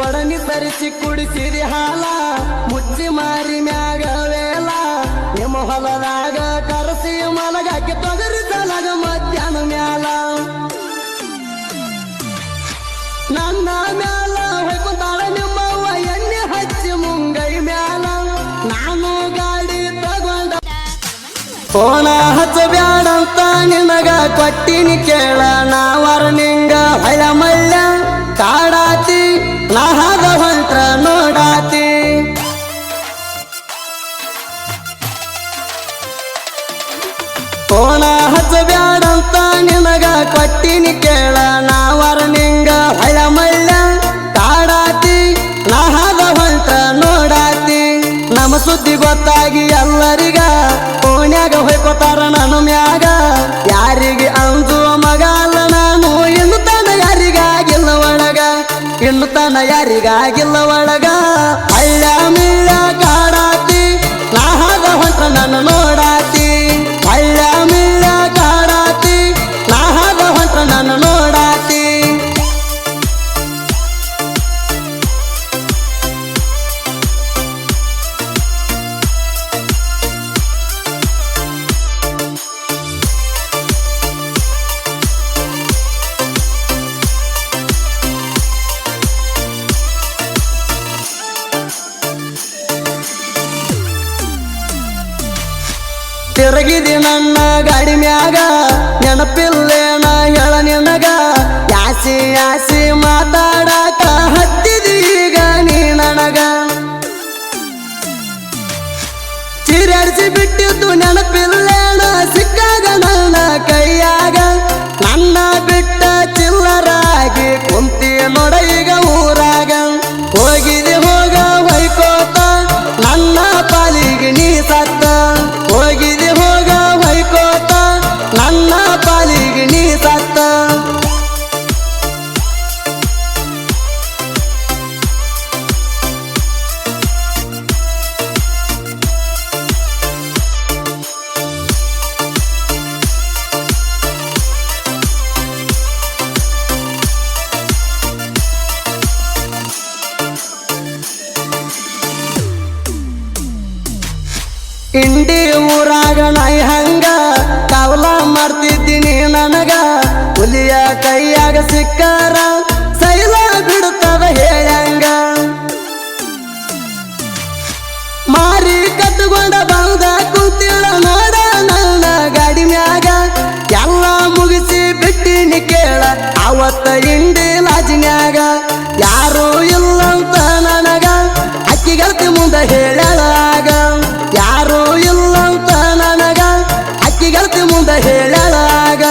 ಒಡನಿ ತರಿಸಿ ಕುಡಿಸಿರಿ ಹಾಲ ಮುಚ್ಚಿ ಮಾರಿ ಮ್ಯಾಗ ವೇಲ ನಿಮ್ಮ ಹೊಲದಾಗ ಕರಸಿ ಮಲಗಾಕಿ ತೊಗರಿ ತಲಗ ಮಧ್ಯಾಹ್ನ ಮ್ಯಾಲ ನನ್ನ ಮ್ಯಾಲ ಹೊಯ್ಕೊಂತಾಳ ನಿಮ್ಮವ್ವ ಎಣ್ಣೆ ಹಚ್ಚಿ ಮುಂಗೈ ಮ್ಯಾಲ ನಾನು ಗಾಡಿ ತಗೊಂಡ ಫೋನ ಹಚ್ಚಬ್ಯಾಡಂತ ನಿನಗ ಕೊಟ್ಟಿನಿ ಕೇಳ ನಾವರ ನಿಂಗ ಹಳ ಮಳ್ಳ ಕಾಡಾತಿ ನಾಹದ ಹೊಂಟ್ರ ನೋಡಾತಿ ಫೋನ ಹಚ್ಚಬ್ಯಾಡಂತ ನಿನಗ ಕೊಟ್ಟಿನಿ ಕೇಳ ನಾವರ ನಿಂಗ ಹಳ ಮಳ್ಳ ಕಾಡಾತಿ ನಾಹದ ಹೊಂಟ್ರ ನೋಡಾತಿ ನಮ್ಮ ಸುದ್ದಿ ಗೊತ್ತಾಗಿ ಎಲ್ಲರಿಗ ಓಣ್ಯಾಗ ಹೊಯ್ಕೋತಾರ ನನ್ನ ಮ್ಯಾಗ ಯಾರಿಗೆ ಅಂಜುವ ಮಗ ಅಲ್ಲ ನಾನು ಇನ್ನು ತನ ಯಾರಿಗಾಗಿಲ್ಲ ಒಳಗ ಇನ್ನು ತನ ಯಾರಿಗಾಗಿಲ್ಲ ಒಳಗ ಹಳ್ಳ ಮಿಳ್ಳ ಕಾಡಾತಿ ನಾಹದ ಹೊಂಟ್ರ ನನ್ನ ನೋಡಾತಿ ಹಳ್ಳ ಮಿಳ್ಳ ಕಾಡಾತಿ ನಾಹದ ಹೊಂಟ್ರ ನನ್ನ ನೋಡಾತಿ ತಿರುಗಿದಿ ನನ್ನ ಗಾಡಿ ಮ್ಯಾಗ ನೆನಪಿಲ್ಲೇನ ಹೇಳ ನಿನಗ ಯಾಸಿ ಯಾಸಿ ಮಾತಾಡಕ ಹತ್ತಿದಿ ಈಗ ನೀ ನನಗ ಚಿರಾಡಿಸಿ ಬಿಟ್ಟಿದ್ದು ನೆನಪಿಲ್ಲೇನ ಸಿಕ್ಕಾಗ ನನ್ನ ಕೈಯಾಗ ನನ್ನ ಬಿಟ್ಟ ಚಿಲ್ಲರಾಗಿ ಕುಂತಿ ನೋಡ ಈಗ ಊರಾಗ ಹೋಗಿದಿ ಹೋಗ ಹೊಯ್ಕೋತ ನನ್ನ ಪಾಲಿಗೆ ನೀ ಸತ್ತ ಹೋಗಿದಿ ಹೋಗ ಹೊಯ್ಕೋತ ನನ್ನ ಪಾಲಿಗೆ ನೀ ಸತ್ತ ಇಂಡಿ ಊರಾಗ ನಾಯಿ ಹಂಗ ಕಾವಲ ಮಾಡ್ತಿದ್ದೀನಿ ನನಗ ಹುಲಿಯ ಕೈಯಾಗ ಸಿಕ್ಕಾರ ಸೈಲ ಬಿಡುತ್ತದ ಹೇಳಂಗ ಮಾರಿ ಕಟ್ಟುಕೊಂಡ ಬಂದ ಕೂತಿಳ ನೋಡ ನನ್ನ ಗಾಡಿ ಮ್ಯಾಗ ಎಲ್ಲ ಮುಗಿಸಿ ಬಿಟ್ಟಿನಿ ಕೇಳ ಅವತ್ತ ಇಂಡಿ ಲಾಜಿನ್ಯಾಗ ಯಾರು ಇಲ್ಲಂತ ನನಗ ಅಕ್ಕಿಗಲ್ತಿ ಮುಂದೆ ಹೇಳಲಾಗ ಯಾರು ಇಲ್ಲಂತ ನನಗ ಅಕ್ಕಿಗಲ್ತಿ ಮುಂದೆ ಹೇಳಲಾಗ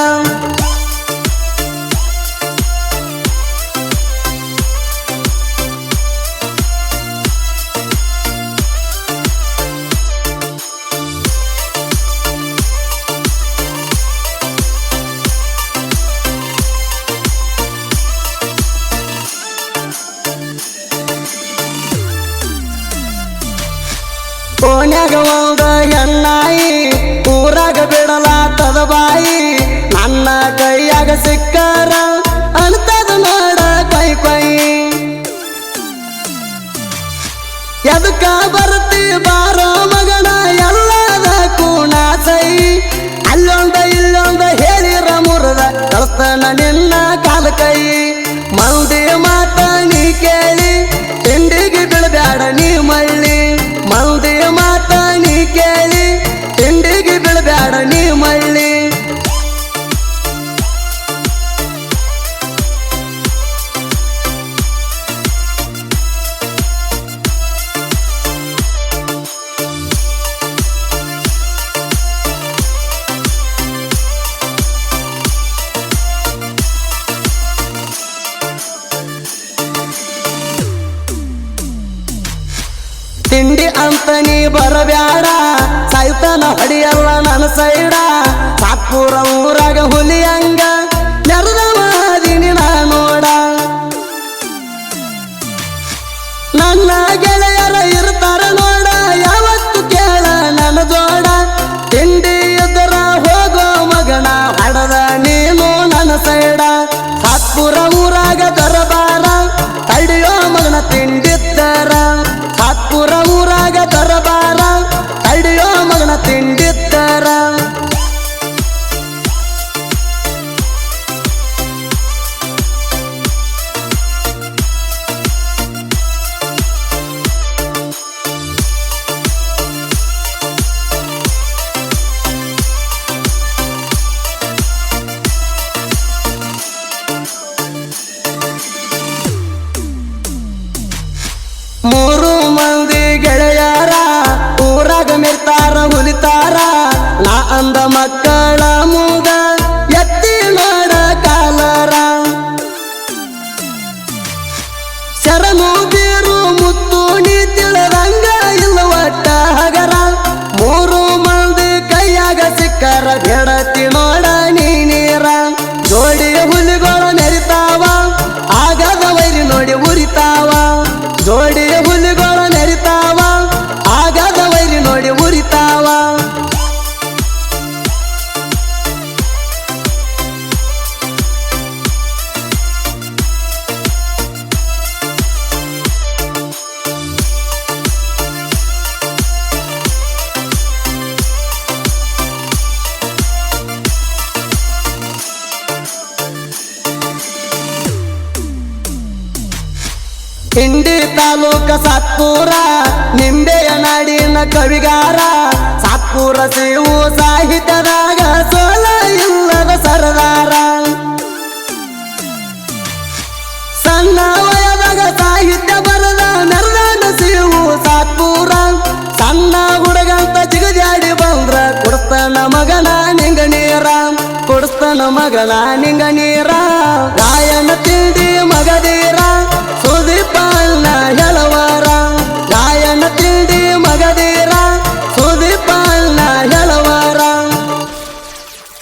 ಓಣ್ಯಾಗ ಒಂದ ಹೆಣ್ಣಾಯಿ ಊರಾಗ ಬಿಡಲಾತದ ಬಾಯಿ ನನ್ನ ಕೈಯಾಗ ಸಿಕ್ಕಾರ ಅಂತದ ನೋಡ ಕೈ ಕೈ ಎದಕ್ಕ ಬರ್ತಿ ಬಾರೋ ಮಗನ ಎಲ್ಲದ ಕೂಣ ಸೈ ಅಲ್ಲೊಂದ ಇಲ್ಲೊಂದ ಹೇಳಿರ ಮುರದ ಕಳ್ತನ ನಿನ್ನ ಕಾಲ ಕೈ ಮಂದಿ ಮಾತ ನೀ ಕೇಳಿ ತಿಂಡಿಗೆ ಬೀಳಬ್ಯಾಡ ನೀ ಮಳ್ಳಿ ಮಂದಿ ಮಾತ ನೀ ಕೇಳಿ ತಿಂಡಿಗೆ ಬೀಳಬ್ಯಾಡ ನೀ ಮಳ್ಳಿ ತಿಂಡಿ ಅಂತ ನೀ ಬರಬ್ಯಾಡ ಸಾಯ್ತಾನ ಹೊಡಿಯಲ್ಲ ನನ್ನ ಸೈಡ ಸಾತ್ಪುರ ಊರಾಗ ಹುಲಿಯಂಗ ನೆರದ ಮಾದಿನಿ ನಾ ನೋಡ ನನ್ನ ಗೆಳೆಯರ ಇರ್ತಾರ ನೋಡ ಯಾವತ್ತು ಕೇಳ ನನ್ನ ಜೋಡ ತಿಂಡಿ ಎದುರ ಹೋಗೋ ಮಗನ ಹಡದ ನೀನು ನನ್ನ ಸೈಡ ಸಾತ್ಪುರ ಊರಾಗ ದರಬಾರ ತಡಿಯೋ ಮಗನ ತಿಂಡಿದ್ದರ ಸಾತ್ಪುರ ಊರಾಗ ದರಬಾರ ತಡಿಯೋ ಮಗನ ತಿಂಡಿದ್ದರ ಮೂರು ಮಂದಿ ಗೆಳೆಯರ ಊರಾಗ ಮಿರ್ತಾರ ಹುಲಿತಾರ ನಾ ಅಂದ ಮಕ್ಕಳ ಮೂಗ ಎತ್ತಿ ನೋಡ ಕಾಲರ ಶರಣು ಬೀರು ಮುತ್ತು ನೀ ತಿಳಿದಂಗ ಇಲ್ಲ ಒಟ್ಟ ಹಗರ ಮೂರು ಮಂದಿ ಕೈಯಾಗ ಸಿಕ್ಕರ ಗೆಡತಿ ನೋಡ ನೀರ ಜೋಡಿ ಹುಲಿಗಳ ಮೆರಿತಾವ ಆಗದ ವೈರಿ ನೋಡಿ ಉರಿತಾವ ಜೋಡಿ ಹುಲಿಗಳ ನೆರಿತಾವ ಆಗದ ವೈರಿ ನೋಡಿ ಉರಿತಾವ ಇಂಡಿ ತಾಲೂಕ ಸಾತ್ಪುರ ನಿಂಬೆಯ ನಾಡಿನ ಕವಿಗಾರ ಸಾತ್ಪುರ ಶಿವು ಸಾಹಿತ್ಯದಾಗ ಸೋಲ ಇಲ್ಲದ ಸರದಾರ ಸಣ್ಣ ವಯದಾಗ ಸಾಹಿತ್ಯ ಬರದ ಮೆರದಾನ ಶಿವು ಸಾತ್ಪುರ ಸಣ್ಣ ಹುಡುಗಂತ ಜಿಗದ್ಯಾಡಿ ಬಂದ್ರ ಕೊಡಿಸ್ತಾನ ಮಗನ ನಿಂಗ ನೀರ ಕೊಡಿಸ್ತಾನ ಮಗನ ನಿಂಗ